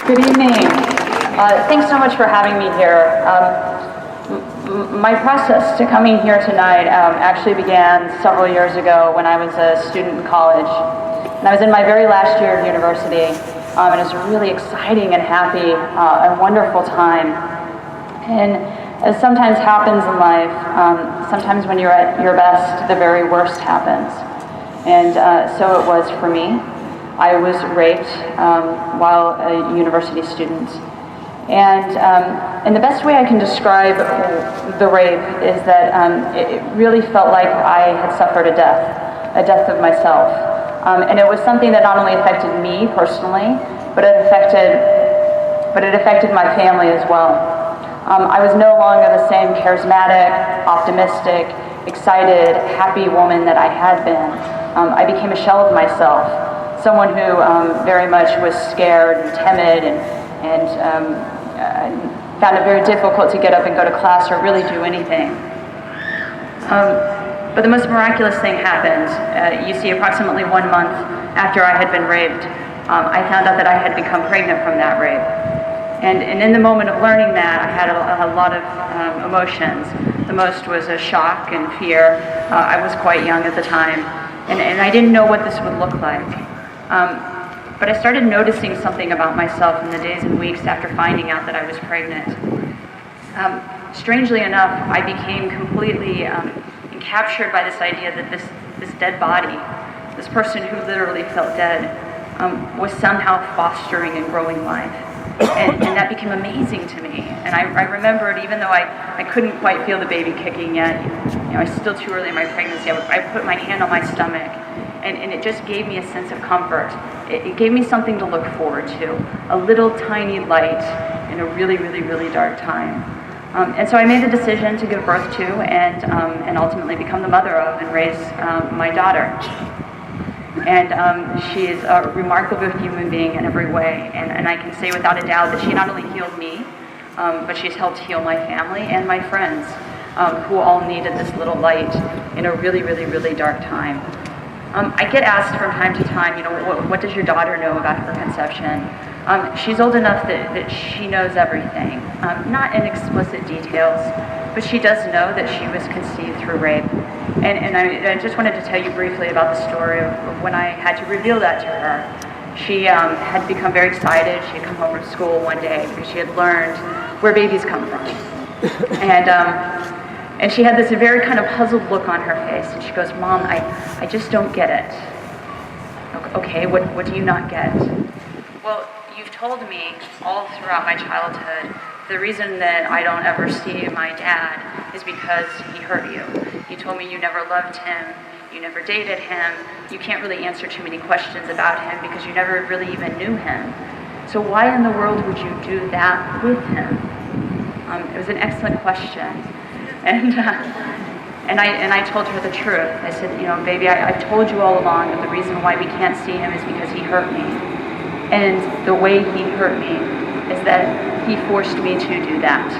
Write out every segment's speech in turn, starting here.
Good evening. Thanks so much for having me here. My process to coming here tonight actually began several years ago when I was a student in college. And I was in my very last year of university, and it was a really exciting and happy and wonderful time. And as sometimes happens in life, sometimes when you're at your best, the very worst happens. And so it was for me. I was raped while a university student. And the best way I can describe the rape is that it really felt like I had suffered a death of myself. And it was something that not only affected me personally, but it affected my family as well. I was no longer the same charismatic, optimistic, excited, happy woman that I had been. I became a shell of myself, someone who very much was scared and timid and found it very difficult to get up and go to class or really do anything. But the most miraculous thing happened. You see, approximately 1 month after I had been raped, I found out that I had become pregnant from that rape. And in the moment of learning that, I had a lot of emotions. The most was a shock and fear. I was quite young at the time, and I didn't know what this would look like. But I started noticing something about myself in the days and weeks after finding out that I was pregnant. Strangely enough, I became completely captured by this idea that this dead body, this person who literally felt dead, was somehow fostering and growing life. And that became amazing to me. And I remembered, even though I couldn't quite feel the baby kicking yet, I was still too early in my pregnancy, I put my hand on my stomach, and it just gave me a sense of comfort. It gave me something to look forward to, a little tiny light in a really, really, really dark time. And so I made the decision to give birth to and ultimately become the mother of and raise my daughter. And she is a remarkable human being in every way. And I can say without a doubt that she not only healed me, but she's helped heal my family and my friends, who all needed this little light in a really, really, really dark time. I get asked from time to time, what does your daughter know about her conception? She's old enough that she knows everything, not in explicit details, but she does know that she was conceived through rape. And I just wanted to tell you briefly about the story of when I had to reveal that to her. She had become very excited. She had come home from school one day because she had learned where babies come from. And she had this very kind of puzzled look on her face, and she goes, "Mom, I just don't get it." Okay, what do you not get? Well, you've told me all throughout my childhood the reason that I don't ever see my dad is because he hurt you. You told me you never loved him, you never dated him, you can't really answer too many questions about him because you never really even knew him. So why in the world would you do that with him? It was an excellent question. And I told her the truth. I said, baby, I've told you all along that the reason why we can't see him is because he hurt me. And the way he hurt me is that he forced me to do that.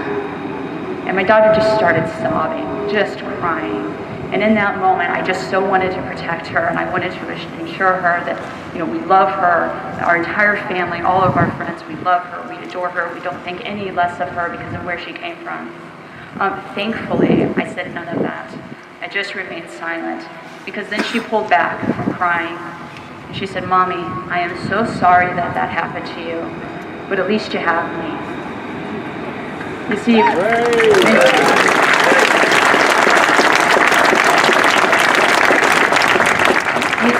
And my daughter just started sobbing, just crying. And in that moment, I just so wanted to protect her, and I wanted to ensure her that, we love her, our entire family, all of our friends, we love her, we adore her, we don't think any less of her because of where she came from. Thankfully, I said none of that. I just remained silent, because then she pulled back from crying. And she said, "Mommy, I am so sorry that happened to you, but at least you have me." You see,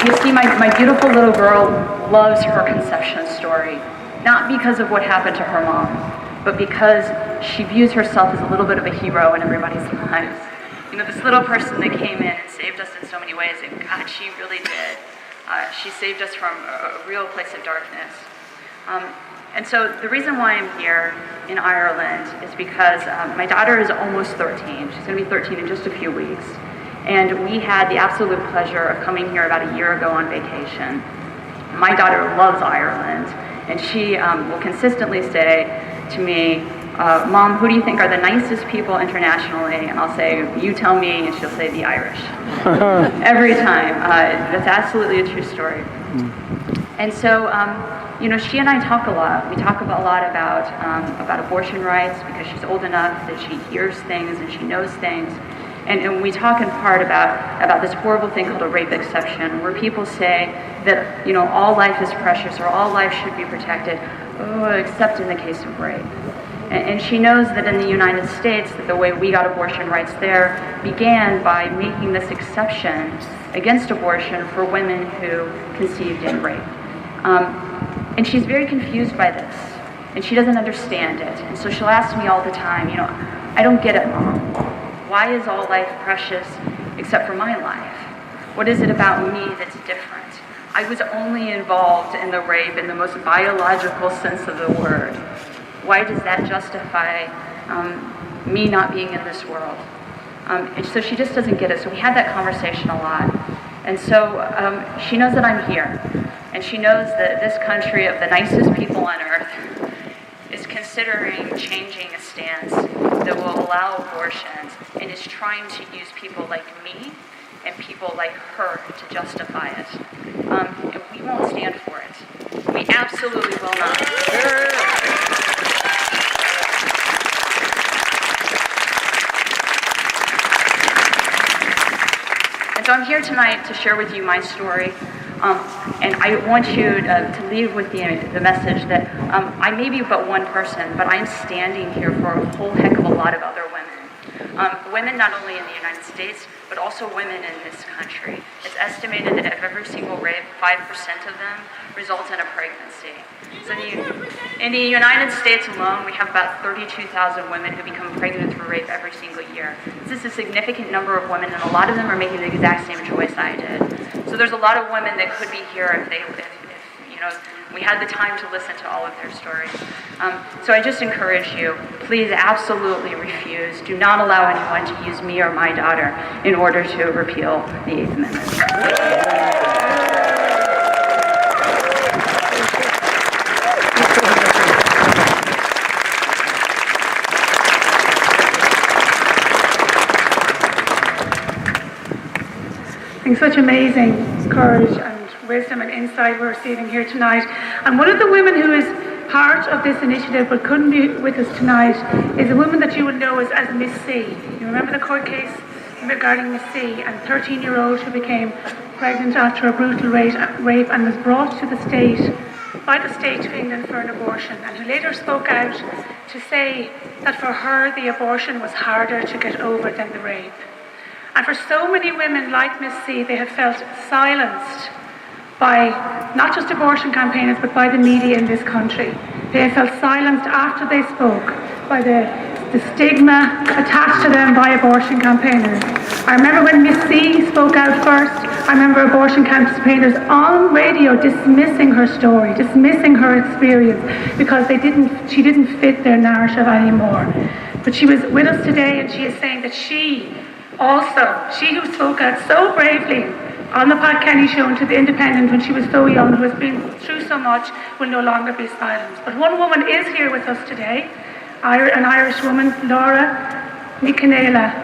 you see, my beautiful little girl loves her conception story, not because of what happened to her mom, but because she views herself as a little bit of a hero in everybody's lives. This little person that came in and saved us in so many ways, and God, she really did. She saved us from a real place of darkness. And so the reason why I'm here in Ireland is because my daughter is almost 13. She's going to be 13 in just a few weeks. And we had the absolute pleasure of coming here about a year ago on vacation. My daughter loves Ireland, and she will consistently say to me, "Mom, who do you think are the nicest people internationally?" And I'll say, "You tell me," and she'll say, "The Irish." Every time. That's absolutely a true story. And so, she and I talk a lot. We talk a lot about abortion rights because she's old enough that she hears things and she knows things. And we talk in part about this horrible thing called a rape exception, where people say that, all life is precious or all life should be protected, except in the case of rape. And she knows that in the United States, that the way we got abortion rights there began by making this exception against abortion for women who conceived in rape. And she's very confused by this, and she doesn't understand it. And so she'll ask me all the time, I don't get it, Mom. Why is all life precious except for my life? What is it about me that's different? I was only involved in the rape in the most biological sense of the word. Why does that justify me not being in this world? And so she just doesn't get it. So we had that conversation a lot. And so she knows that I'm here. And she knows that this country of the nicest people on earth is considering changing a stance that will allow abortions and is trying to use people like me and people like her to justify it. And we won't stand for it. We absolutely will not. And so I'm here tonight to share with you my story. And I want you to leave with the message that I may be but one person, but I'm standing here for a whole heck of a lot of other women. Women not only in the United States, but also women in this country. It's estimated that of every single rape, 5% of them result in a pregnancy. So in the United States alone, we have about 32,000 women who become pregnant through rape every single year. This is a significant number of women, and a lot of them are making the exact same choice I did. So there's a lot of women that could be here if we had the time to listen to all of their stories. So I just encourage you, please absolutely refuse. Do not allow anyone to use me or my daughter in order to repeal the 8th Amendment. I think such amazing courage and wisdom and insight we're receiving here tonight. And one of the women who is part of this initiative but couldn't be with us tonight is a woman that you will know as Miss C. You remember the court case regarding Miss C, and 13-year-old who became pregnant after a brutal rape and was brought to the state, by the state to England for an abortion, and who later spoke out to say that for her the abortion was harder to get over than the rape. And for so many women like Miss C, they have felt silenced by not just abortion campaigners, but by the media in this country. They have felt silenced after they spoke by the stigma attached to them by abortion campaigners. I remember when Miss C spoke out first, I remember abortion campaigners on radio dismissing her story, dismissing her experience, because she didn't fit their narrative anymore. But she was with us today, and she is saying that she who spoke out so bravely on the Pat Kenny show and to the Independent when she was so young, who has been through so much, will no longer be silenced. But one woman is here with us today, an Irish woman, Laura Nicanela,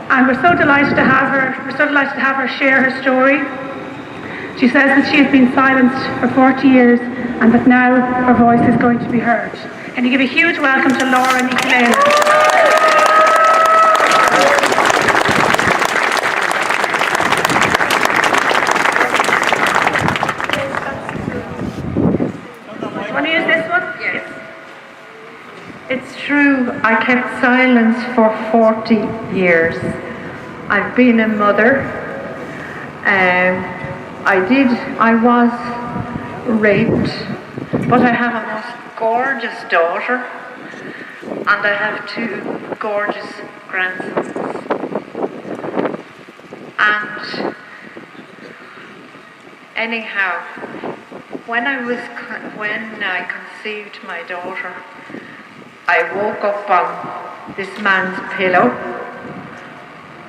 and we're so delighted to have her. We're so delighted to have her share her story. She says that she has been silenced for 40 years and that now her voice is going to be heard. Can you give a huge welcome to Laura Nicanela? It's true, I kept silence for 40 years. I've been a mother. I was raped, but I have a most gorgeous daughter, and I have 2 gorgeous grandsons. And anyhow, when I conceived my daughter, I woke up on this man's pillow,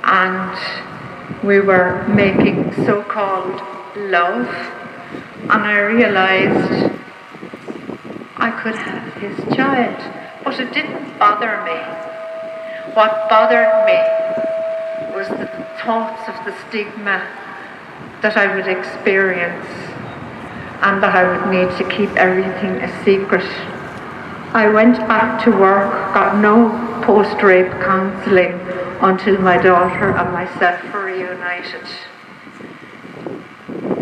and we were making so-called love, and I realized I could have his child, but it didn't bother me. What bothered me was the thoughts of the stigma that I would experience. and that I would need to keep everything a secret. I went back to work, got no post-rape counselling until my daughter and myself were reunited.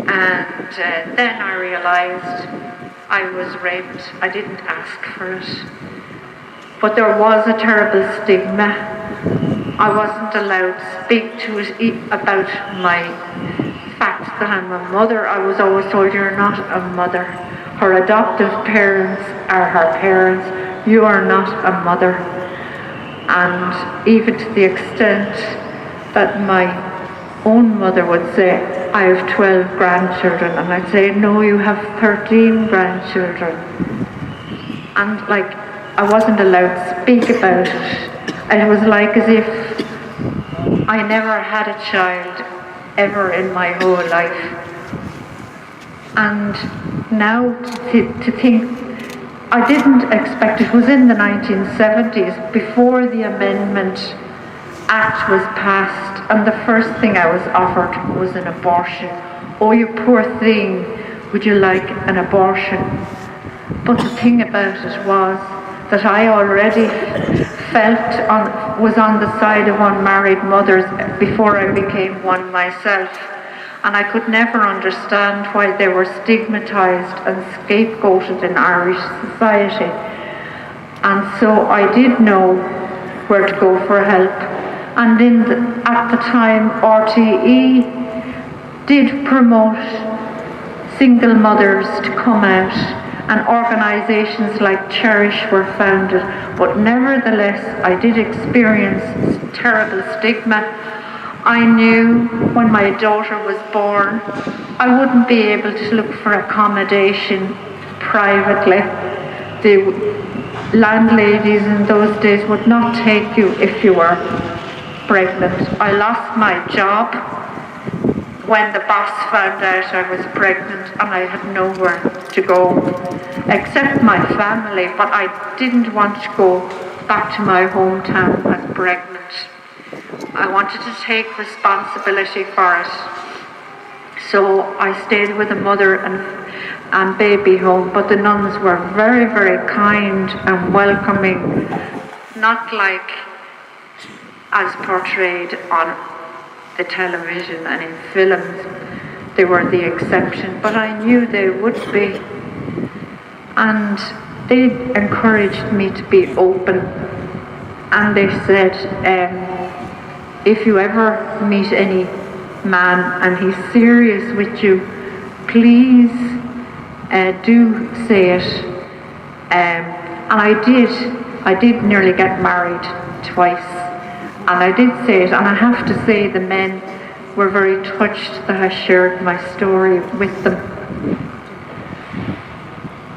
And then I realised I was raped. I didn't ask for it. But there was a terrible stigma. I wasn't allowed to speak to it about my fact that I'm a mother. I was always told, you're not a mother. Her adoptive parents are her parents. You are not a mother. And even to the extent that my own mother would say, I have 12 grandchildren, and I'd say, no, you have 13 grandchildren. And like, I wasn't allowed to speak about it. And it was like as if I never had a child ever in my whole life. And now to think, I didn't expect, it was in the 1970s, before the Amendment Act was passed, and the first thing I was offered was an abortion. Oh, you poor thing, would you like an abortion? But the thing about it was that I already was on the side of unmarried mothers before I became one myself, and I could never understand why they were stigmatised and scapegoated in Irish society. And so I did know where to go for help. And at the time, RTE did promote single mothers to come out, and organisations like Cherish were founded. But nevertheless, I did experience terrible stigma. I knew when my daughter was born, I wouldn't be able to look for accommodation privately. The landladies in those days would not take you if you were pregnant. I lost my job when the boss found out I was pregnant, and I had nowhere to go except my family, but I didn't want to go back to my hometown as pregnant. I wanted to take responsibility for it. So I stayed with a mother and baby home, but the nuns were very, very kind and welcoming, not like as portrayed on the television and in films. They were the exception, but I knew they would be. And they encouraged me to be open. And they said, if you ever meet any man and he's serious with you, please do say it. And I did nearly get married twice. And I did say it, and I have to say the men were very touched that I shared my story with them.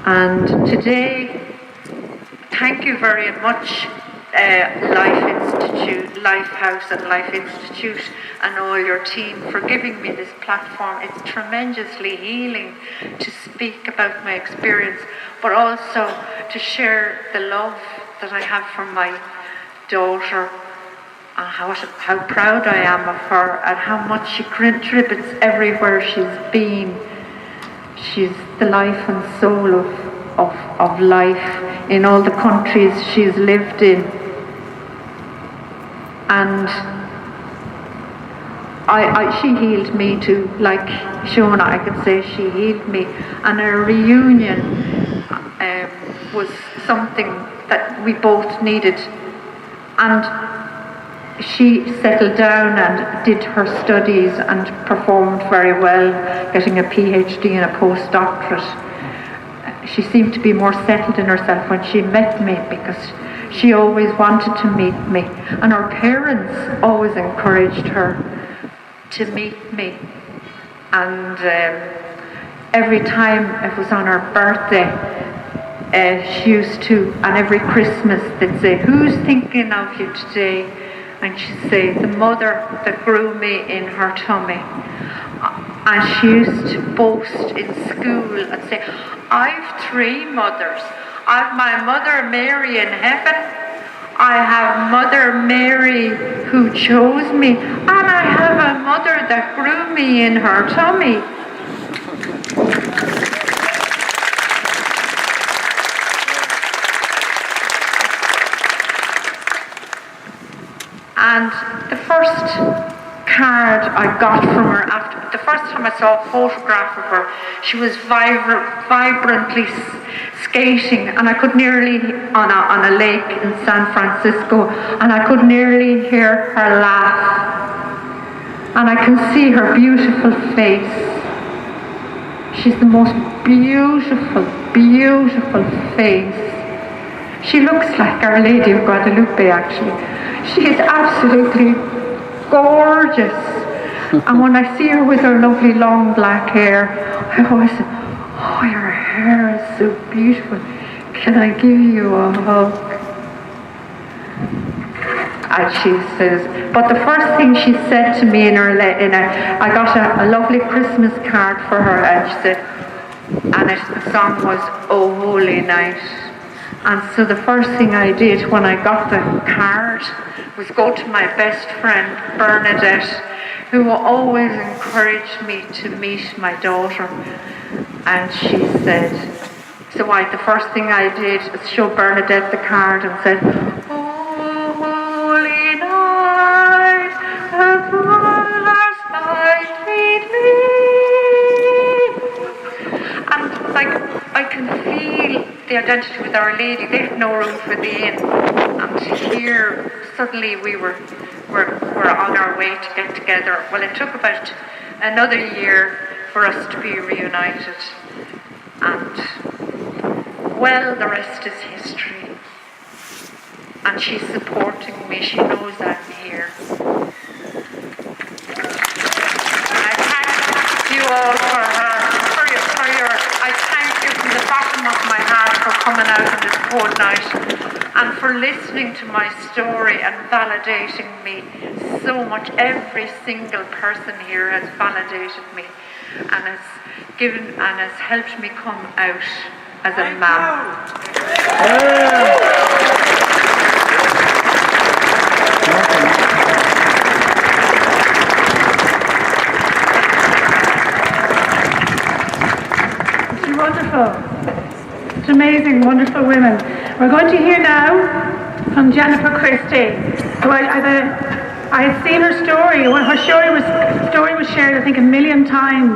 And today, thank you very much, Lifehouse and Life Institute and all your team for giving me this platform. It's tremendously healing to speak about my experience, but also to share the love that I have for my daughter, and how proud I am of her and how much she contributes everywhere she's been. She's the life and soul of life in all the countries she's lived in. And she healed me too, like Shauna, I could say she healed me. And a reunion was something that we both needed. And she settled down and did her studies and performed very well, getting a PhD and a postdoctorate. She seemed to be more settled in herself when she met me, because she always wanted to meet me, and her parents always encouraged her to meet me. And every time it was on her birthday, she used to, and every Christmas they'd say, "Who's thinking of you today?" And she'd say, "The mother that grew me in her tummy." And she used to boast in school and say, "I've 3 mothers. I've my mother Mary in heaven, I have Mother Mary who chose me, and I have a mother that grew me in her tummy." And the first card I got from her after, the first time I saw a photograph of her, she was vibrantly skating, and I could nearly, on a lake in San Francisco, and I could nearly hear her laugh. And I can see her beautiful face. She's the most beautiful, beautiful face. She looks like Our Lady of Guadalupe, actually. She is absolutely gorgeous. And when I see her with her lovely long black hair, I always say, oh, your hair is so beautiful. Can I give you a hug? And she says, but the first thing she said to me I got a lovely Christmas card for her, and she said, and the song was Oh Holy Night. And so the first thing I did when I got the card was go to my best friend, Bernadette, who always encouraged me to meet my daughter. And she said, the first thing I did was show Bernadette the card and said, Oh, holy night, as last night made me. And I can feel the identity with Our Lady. They have no room for the inn. And here, suddenly we were on our way to get together. Well, it took about another year for us to be reunited. And, well, the rest is history. And she's supporting me. She knows I'm here. I thank you all I thank you from the bottom of my heart for coming out on this cold night and for listening to my story and validating me so much. Every single person here has validated me and has helped me come out as a Wonderful. It's amazing, wonderful women. We're going to hear now from Jennifer Christie. So I had seen her story. Her story was shared, I think, 1 million times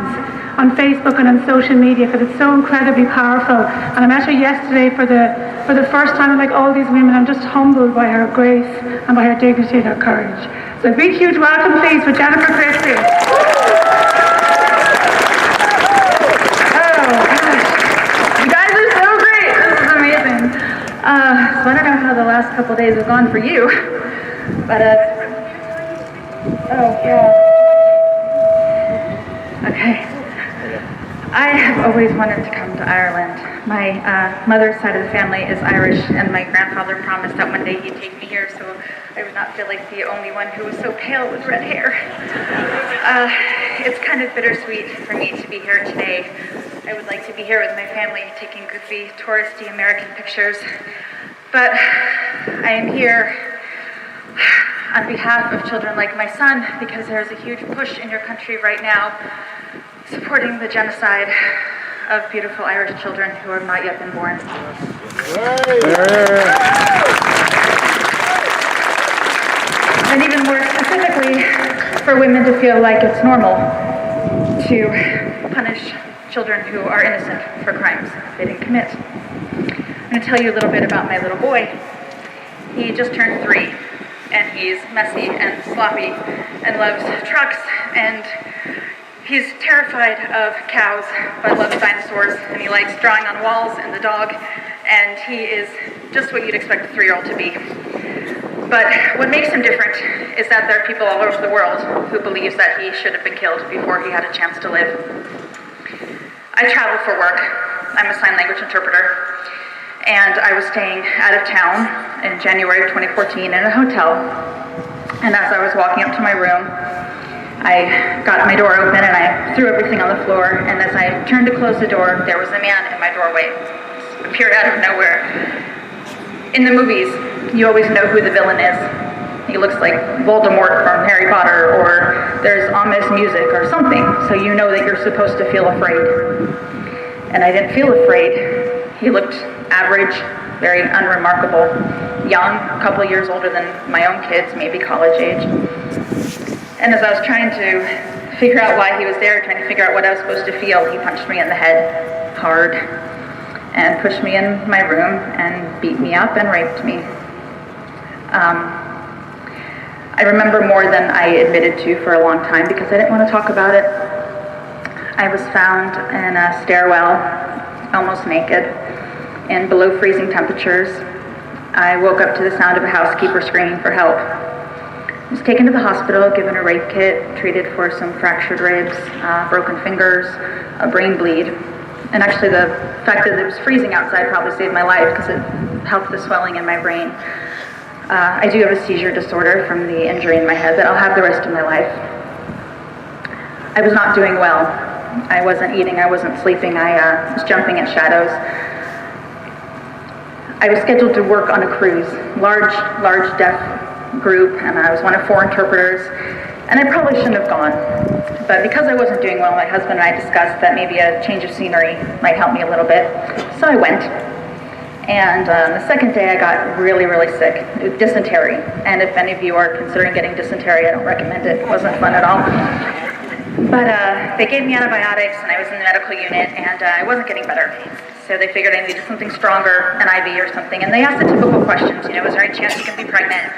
on Facebook and on social media because it's so incredibly powerful. And I met her yesterday for the first time. And like all these women, I'm just humbled by her grace and by her dignity and her courage. So a big, huge welcome, please, for Jennifer Christie. So I don't know how the last couple of days have gone for you, but okay. I have always wanted to come to Ireland. My mother's side of the family is Irish, and my grandfather promised that one day he'd take me here so I would not feel like the only one who was so pale with red hair. It's kind of bittersweet for me to be here today. I would like to be here with my family taking goofy, touristy American pictures. But I am here on behalf of children like my son because there is a huge push in your country right now supporting the genocide of beautiful Irish children who have not yet been born. And even more specifically, for women to feel like it's normal to punish children who are innocent for crimes they didn't commit. I'm going to tell you a little bit about my little boy. He just turned 3, and he's messy and sloppy and loves trucks, and he's terrified of cows but loves dinosaurs, and he likes drawing on walls and the dog, and he is just what you'd expect a 3-year-old to be. But what makes him different is that there are people all over the world who believes that he should have been killed before he had a chance to live. I travel for work. I'm a sign language interpreter. And I was staying out of town in January of 2014 in a hotel. And as I was walking up to my room, I got my door open and I threw everything on the floor. And as I turned to close the door, there was a man in my doorway. He appeared out of nowhere. In the movies, you always know who the villain is. He looks like Voldemort from Harry Potter, or there's ominous music or something, so you know that you're supposed to feel afraid. And I didn't feel afraid. He looked average, very unremarkable, young, a couple of years older than my own kids, maybe college age. And as I was trying to figure out why he was there, trying to figure out what I was supposed to feel, he punched me in the head hard and pushed me in my room and beat me up and raped me. I remember more than I admitted to for a long time because I didn't want to talk about it. I was found in a stairwell, almost naked, in below freezing temperatures. I woke up to the sound of a housekeeper screaming for help. I was taken to the hospital, given a rape kit, treated for some fractured ribs, broken fingers, a brain bleed. And actually the fact that it was freezing outside probably saved my life because it helped the swelling in my brain. I do have a seizure disorder from the injury in my head that I'll have the rest of my life. I was not doing well. I wasn't eating, I wasn't sleeping, I was jumping at shadows. I was scheduled to work on a cruise, large deaf group, and I was one of 4 interpreters, and I probably shouldn't have gone. But because I wasn't doing well, my husband and I discussed that maybe a change of scenery might help me a little bit. So I went. And the second day I got really, really sick, dysentery. And if any of you are considering getting dysentery, I don't recommend it. It wasn't fun at all. But they gave me antibiotics and I was in the medical unit and I wasn't getting better. So they figured I needed something stronger, an IV or something. And they asked the typical questions, is there any chance you can be pregnant?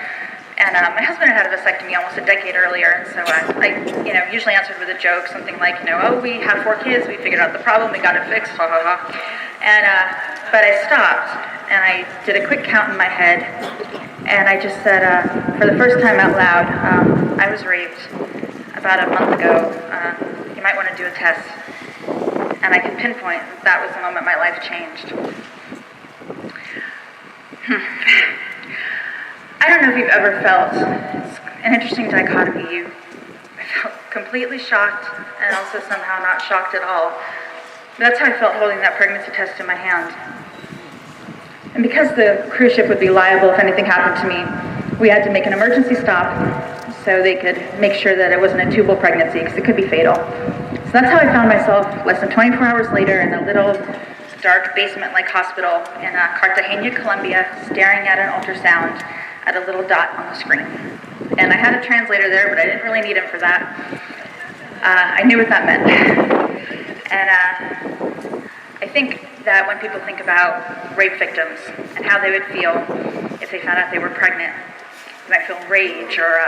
And my husband had a vasectomy almost a decade earlier, and so I usually answered with a joke, something like, oh, we have 4 kids, we figured out the problem, we got it fixed, ha ha ha. And, but I stopped, and I did a quick count in my head, and I just said, for the first time out loud, I was raped about a month ago. You might want to do a test. And I can pinpoint that was the moment my life changed. I don't know if you've ever felt, it's an interesting dichotomy. I felt completely shocked and also somehow not shocked at all. That's how I felt holding that pregnancy test in my hand. And because the cruise ship would be liable if anything happened to me, we had to make an emergency stop so they could make sure that it wasn't a tubal pregnancy because it could be fatal. So that's how I found myself less than 24 hours later in a little dark basement-like hospital in Cartagena, Colombia, staring at an ultrasound at a little dot on the screen. And I had a translator there, but I didn't really need him for that. I knew what that meant. And I think that when people think about rape victims and how they would feel if they found out they were pregnant, they might feel rage or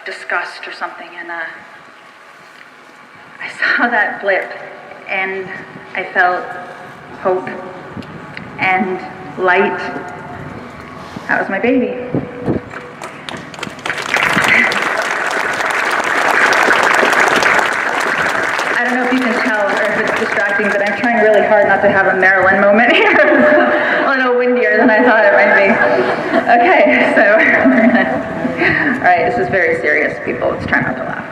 disgust or something. And I saw that blip and I felt hope and light. That was my baby. I don't know if you can tell or if it's distracting, but I'm trying really hard not to have a Marilyn moment here. It's a little windier than I thought it might be. Okay, so all right, this is very serious, people. Let's try not to laugh.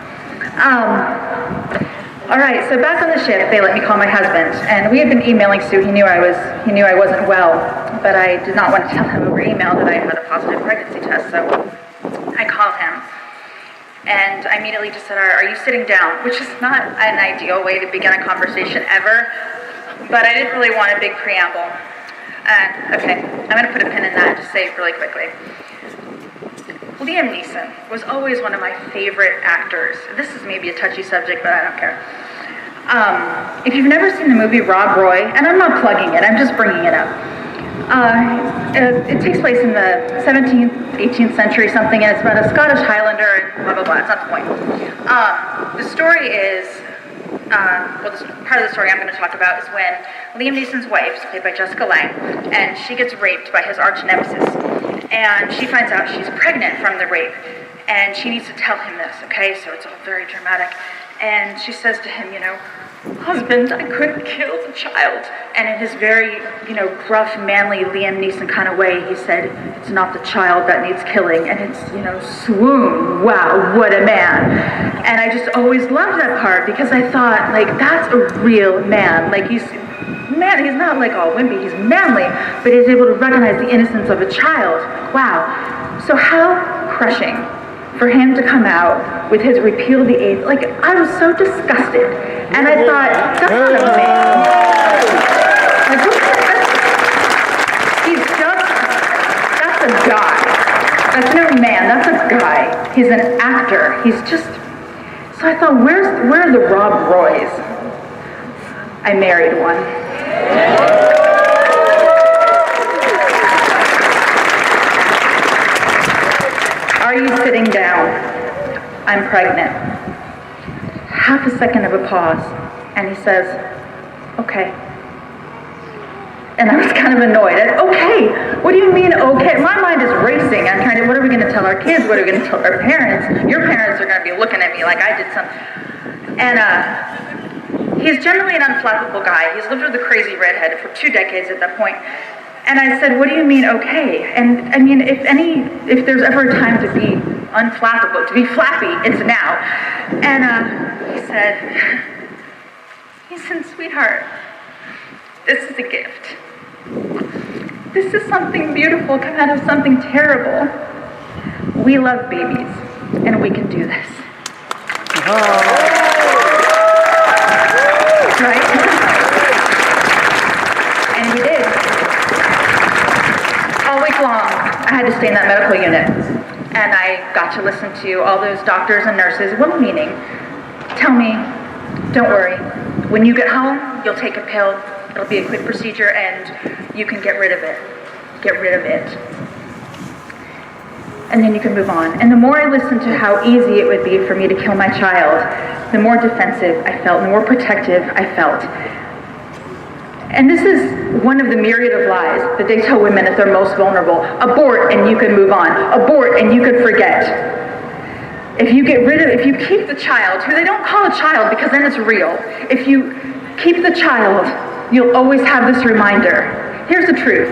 All right, so back on the ship, they let me call my husband, and we had been emailing Sue. He knew I wasn't well, but I did not want to tell him over email that I had a positive pregnancy test. So I called him. And I immediately just said, are you sitting down? Which is not an ideal way to begin a conversation ever, but I didn't really want a big preamble. Okay, I'm going to put a pin in that and just say it really quickly. Liam Neeson was always one of my favorite actors. This is maybe a touchy subject, but I don't care. If you've never seen the movie Rob Roy, and I'm not plugging it, I'm just bringing it up. It takes place in the 17th, 18th century something, and it's about a Scottish Highlander and blah, blah, blah. It's not the point. The story is, part of the story I'm going to talk about is when Liam Neeson's wife, played by Jessica Lange, and she gets raped by his arch nemesis. And she finds out she's pregnant from the rape, and she needs to tell him this, okay? So it's all very dramatic. And she says to him, husband, I couldn't kill the child. And in his very, gruff, manly Liam Neeson kind of way, he said, it's not the child that needs killing. And it's, swoon, wow, what a man. And I just always loved that part because I thought, that's a real man. He's not all wimpy, he's manly, but he's able to recognize the innocence of a child. Wow. So how crushing for him to come out with his repeal of the AIDS. I was so disgusted. And I thought, that's not amazing. He's just That's no man, that's a guy. He's an actor. He's just... So I thought, where are the Rob Roys? I married one. Are you sitting down? I'm pregnant. Half a second of a pause, and he says, okay. And I was kind of annoyed. Okay, what do you mean okay? My mind is racing. I'm trying to, what are we going to tell our kids? What are we going to tell our parents? Your parents are going to be looking at me like I did something. And he's generally an unflappable guy. He's lived with a crazy redhead for 2 decades at that point. And I said, what do you mean okay? And I mean, if there's ever a time to be unflappable, to be flappy, it's now. And he said, sweetheart, this is a gift. This is something beautiful come out of something terrible. We love babies, and we can do this. Right? And we did. All week long, I had to stay in that medical unit, and I got to listen to all those doctors and nurses, one meaning, tell me, don't worry, when you get home, you'll take a pill, it'll be a quick procedure, and you can get rid of it. Get rid of it. And then you can move on. And the more I listened to how easy it would be for me to kill my child, the more defensive I felt, the more protective I felt. And this is one of the myriad of lies that they tell women at their most vulnerable. Abort and you can move on. Abort and you can forget. If you keep the child, who they don't call a child because then it's real. If you keep the child, you'll always have this reminder. Here's the truth.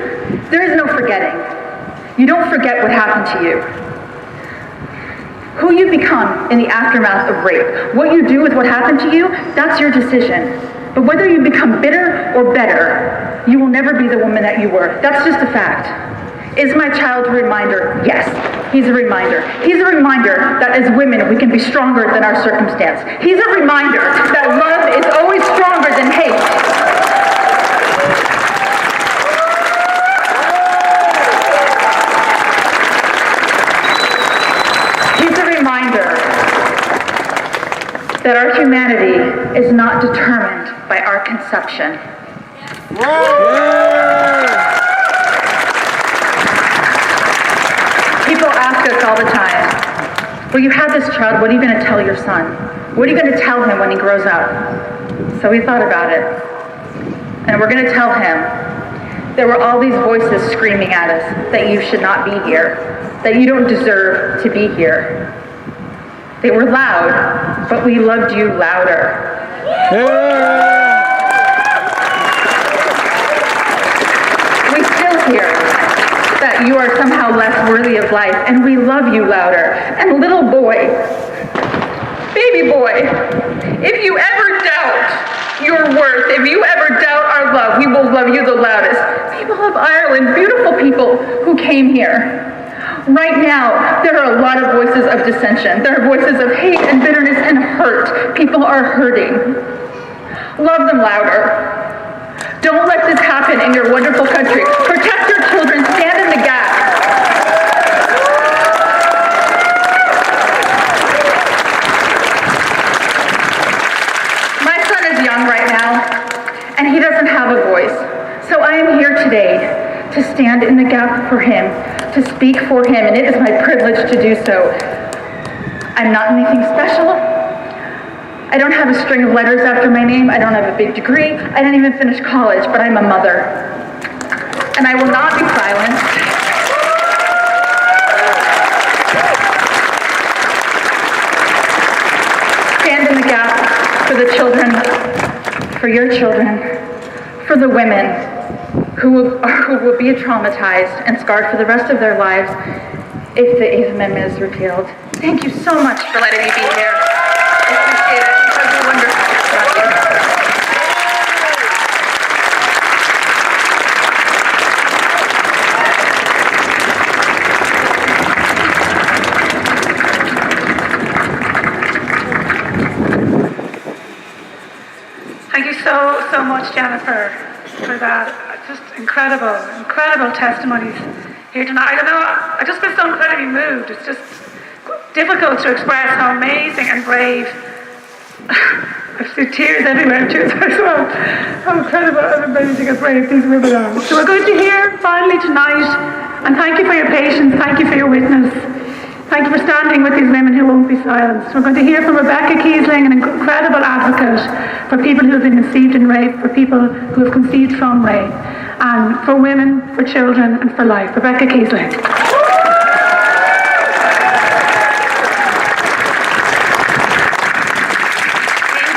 There is no forgetting. You don't forget what happened to you. Who you become in the aftermath of rape, what you do with what happened to you, that's your decision. But whether you become bitter or better, you will never be the woman that you were. That's just a fact. Is my child a reminder? Yes, he's a reminder. He's a reminder that as women, we can be stronger than our circumstance. He's a reminder that love is always stronger than hate. He's a reminder that our humanity is not determined by our conception. People ask us all the time, well, you had this child, what are you going to tell your son? What are you going to tell him when he grows up? So we thought about it. And we're going to tell him there were all these voices screaming at us that you should not be here, that you don't deserve to be here. They were loud, but we loved you louder. We still hear that you are somehow less worthy of life, and we love you louder. And little boy, baby boy, if you ever doubt your worth, if you ever doubt our love, we will love you the loudest. People of Ireland, beautiful people who came here. Right now, there are a lot of voices of dissension. There are voices of hate and bitterness and hurt. People are hurting. Love them louder. Don't let this happen in your wonderful country. Protect your children. Stand in the gap. My son is young right now, and he doesn't have a voice. So I am here today to stand in the gap for him, to speak for him, and it is my privilege to do so. I'm not anything special. I don't have a string of letters after my name. I don't have a big degree. I didn't even finish college, but I'm a mother. And I will not be silenced. Stand in the gap for the children, for your children, for the women who will be traumatized and scarred for the rest of their lives if the 8th Amendment is repealed. Thank you so much for letting me be here. I appreciate it. Have a wonderful day. Thank you so much, Jennifer, for that. Just incredible testimonies here tonight. I don't know, I just feel so incredibly moved. It's just difficult to express how amazing and brave. I see tears everywhere, tears as well. How incredible and amazing and brave these women are. So we're going to hear finally tonight, and thank you for your patience, thank you for your witness. Thank you for standing with these women who won't be silenced. We're going to hear from Rebecca Kiessling, an incredible advocate for people who have been conceived in rape, for people who have conceived from rape, and for women, for children, and for life. Rebecca Kiessling. Thank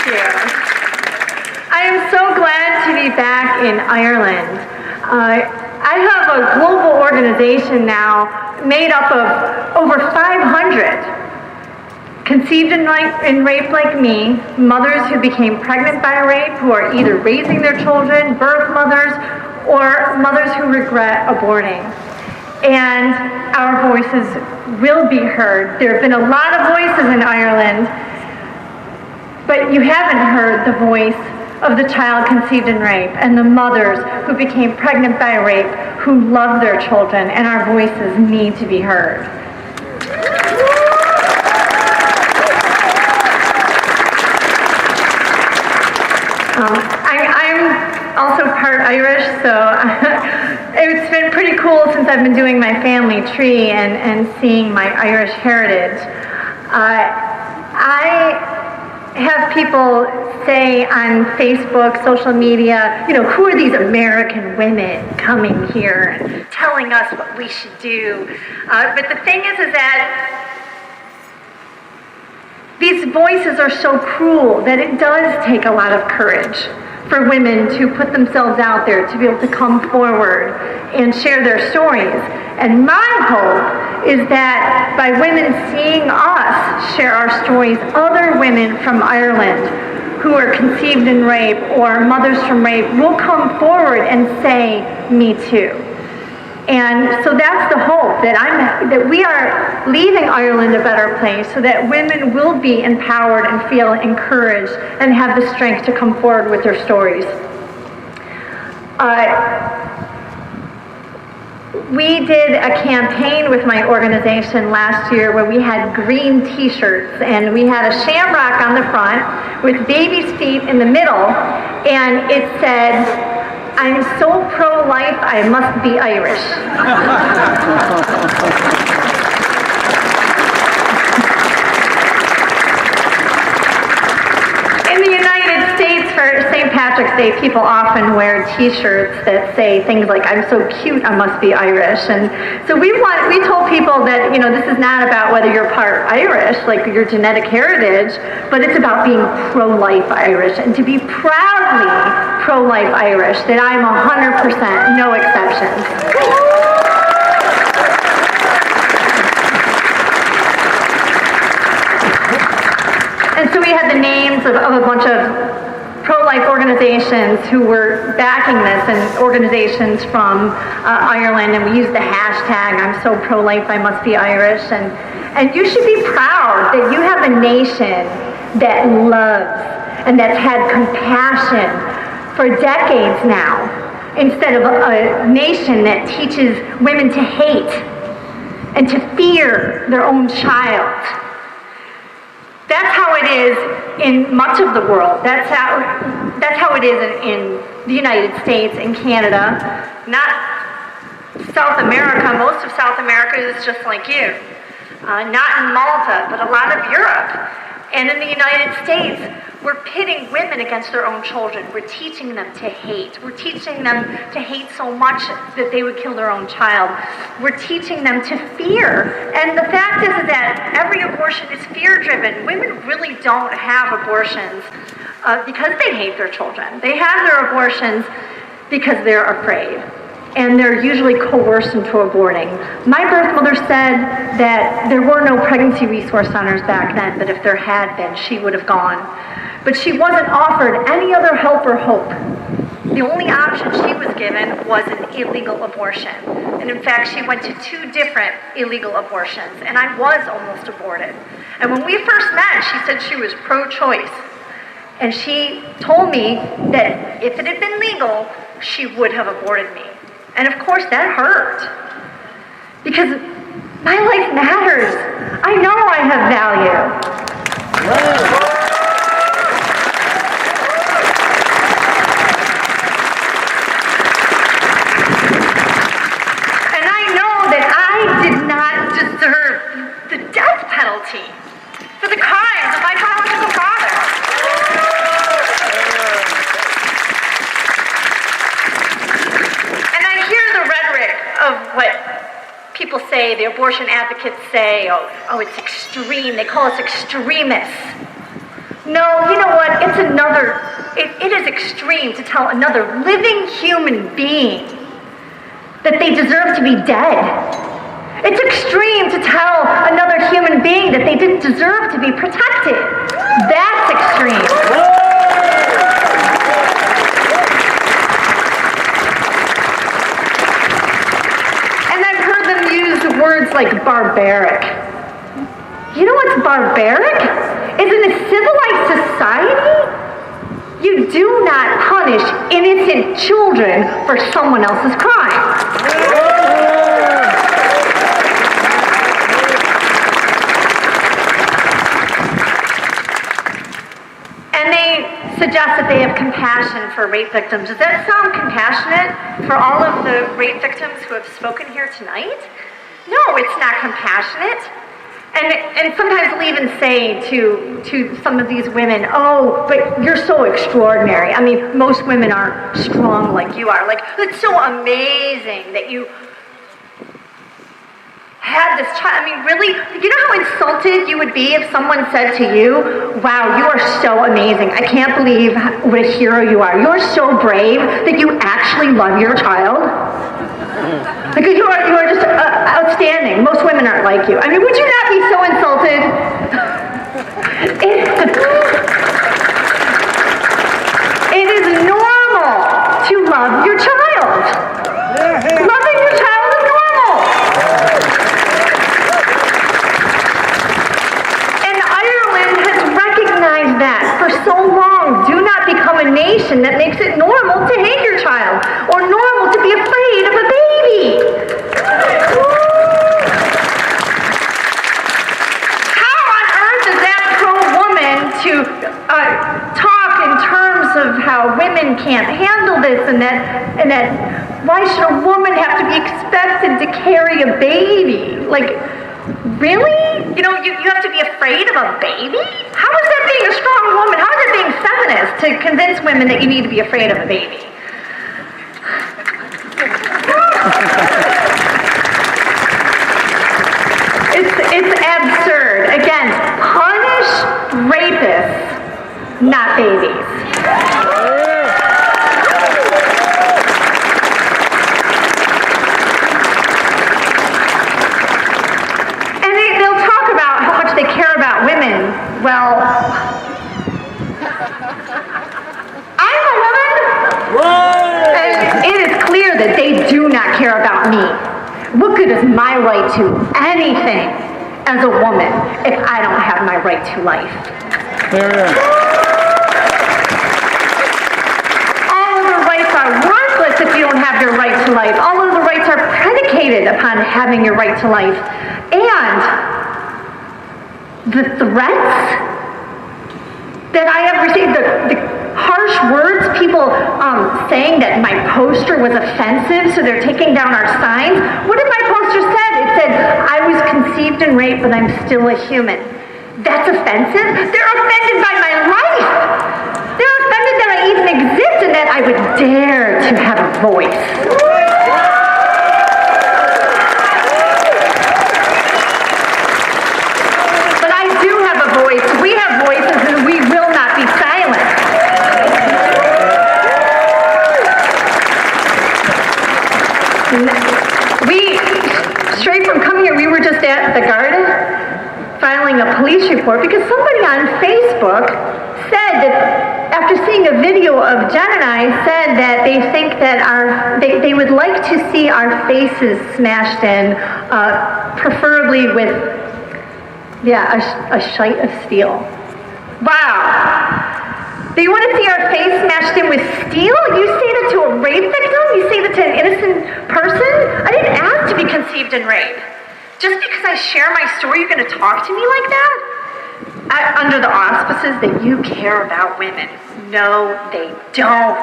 you. I am so glad to be back in Ireland. I have a global organization now made up of over 500 conceived in rape like me, mothers who became pregnant by rape, who are either raising their children, birth mothers, or mothers who regret aborting. And our voices will be heard. There have been a lot of voices in Ireland, but you haven't heard the voice of the child conceived in rape and the mothers who became pregnant by rape, who love their children, and our voices need to be heard. I'm also part Irish, so it's been pretty cool since I've been doing my family tree and seeing my Irish heritage. I have people say on Facebook, social media, who are these American women coming here and telling us what we should do? But the thing is that these voices are so cruel that it does take a lot of courage for women to put themselves out there, to be able to come forward and share their stories. And my hope is that by women seeing us share our stories, other women from Ireland who are conceived in rape or mothers from rape will come forward and say, "Me too." And so that's the hope, that we are leaving Ireland a better place so that women will be empowered and feel encouraged and have the strength to come forward with their stories. We did a campaign with my organization last year where we had green t-shirts and we had a shamrock on the front with baby's feet in the middle, and it said, "I'm so pro-life, I must be Irish." In the United States, for St. Patrick's Day, people often wear t-shirts that say things like, "I'm so cute, I must be Irish." And so we told people that, this is not about whether you're part Irish, like your genetic heritage, but it's about being pro-life Irish, and to be proudly pro-life Irish, that I'm 100%, no exceptions. And so we had the names of a bunch of pro-life organizations who were backing this, and organizations from Ireland, and we used the hashtag, "I'm so pro-life, I must be Irish." And you should be proud that you have a nation that loves and that's had compassion for decades now, instead of a nation that teaches women to hate and to fear their own child. That's how it is in much of the world. That's how it is in the United States, in Canada, not South America. Most of South America is just like you. Not in Malta, but a lot of Europe. And in the United States, we're pitting women against their own children. We're teaching them to hate. We're teaching them to hate so much that they would kill their own child. We're teaching them to fear. And the fact is that every abortion is fear-driven. Women really don't have abortions because they hate their children. They have their abortions because they're afraid. And they're usually coerced into aborting. My birth mother said that there were no pregnancy resource centers back then, but if there had been, she would have gone. But she wasn't offered any other help or hope. The only option she was given was an illegal abortion. And in fact, she went to 2 different illegal abortions, and I was almost aborted. And when we first met, she said she was pro-choice. And she told me that if it had been legal, she would have aborted me. And of course, that hurt. Because my life matters. I know I have value. And I know that I did not deserve the death penalty for the crimes of my biological father. And I hear the rhetoric of what people say, the abortion advocates say, oh, it's extreme. They call us extremists. No, you know what? It is extreme to tell another living human being that they deserve to be dead. It's extreme to tell another human being that they didn't deserve to be protected. That's extreme. And I've heard them use words like barbaric. You know what's barbaric? Is in a civilized society, you do not punish innocent children for someone else's crime. And they suggest that they have compassion for rape victims. Does that sound compassionate for all of the rape victims who have spoken here tonight? No, it's not compassionate. And sometimes they'll even say to some of these women, oh, but you're so extraordinary. I mean, most women aren't strong like you are. Like, it's so amazing that you had this child. I mean, really, you know how insulted you would be if someone said to you, wow, you are so amazing. I can't believe what a hero you are. You're so brave that you actually love your child. Like, you are just outstanding. Most women aren't like you. I mean, would you not be so insulted? It is normal to love your child. Loving your child is normal. And Ireland has recognized that for so long. Do not become a nation that makes it normal to hate your child or normal to be afraid of a baby. How on earth is that pro-woman to talk in terms of how women can't handle this and that why should a woman have to be expected to carry a baby? Like, really? You know, you have to be afraid of a baby? How is that being a strong woman? How is that being feminist to convince women that you need to be afraid of a baby? It's absurd. Again, punish rapists, not babies. And they'll talk about how much they care about women. Well, I'm a woman. And it is clear that they do not care about me. What good is my right to anything as a woman if I don't have my right to life? All of the rights are worthless if you don't have your right to life. All of the rights are predicated upon having your right to life. And the threats that I have received, the harsh words, people saying that my poster was offensive, so they're taking down our signs. What did my poster say? It said, I was conceived and raped, but I'm still a human. That's offensive? They're offended by my life. They're offended that I even exist and that I would dare to have a voice. But I do have a voice. We have voices and we will not be silent. Straight from coming here, we were just at the garden filing a police report because somebody on Facebook said that after seeing a video of Jen and I said that they think that they would like to see our faces smashed in, preferably with, a shite of steel. Wow. They want to see our face smashed in with steel? You say that to a rape victim? You say that to an innocent person? I didn't ask to be conceived and raped. share my story? You're going to talk to me like that? Under the auspices that you care about women. No, they don't.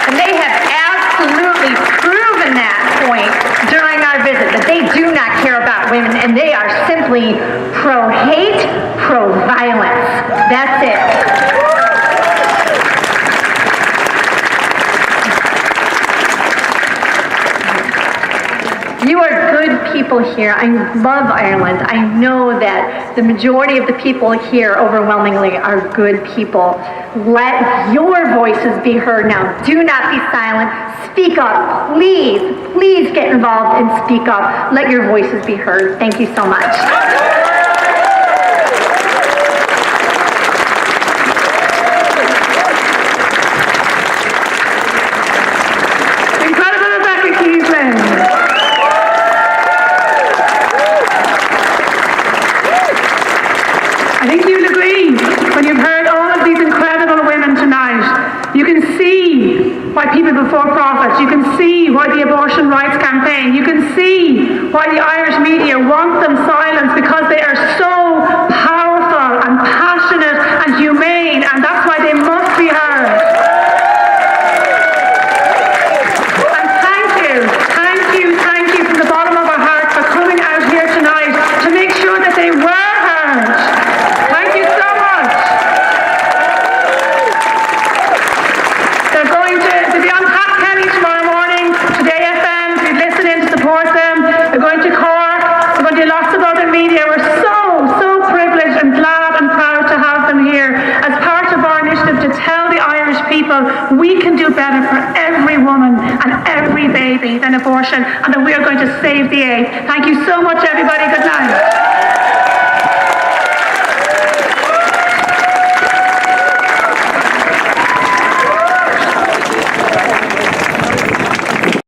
And they have absolutely proven that point during our visit, that they do not care about women, and they are simply pro-hate, pro-violence. That's it. You are good people here. I love Ireland. I know that the majority of the people here overwhelmingly are good people. Let your voices be heard now. Do not be silent. Speak up. Please, please get involved and speak up. Let your voices be heard. Thank you so much. Incredible Rebecca Kiessling. I think you'll agree, when you've heard all of these incredible women tonight, you can see why People Before Profit, you can see why the abortion rights campaign, you can see why the Irish media want them silenced, because they are so powerful and passionate and humane, and that's why they must be heard. And thank you from the bottom of our hearts for coming out here tonight to make sure that they were heard. Thank you so much. They're going to be on Pat Kenny tomorrow morning, today FM, to be listening to support them. They're going to Cork. They're going to do lots of other media. We're so privileged and glad and proud to have them here as part of our initiative to tell the Irish people we can do better for every woman and every baby than abortion, and that we are going to save the aid. Thank you so much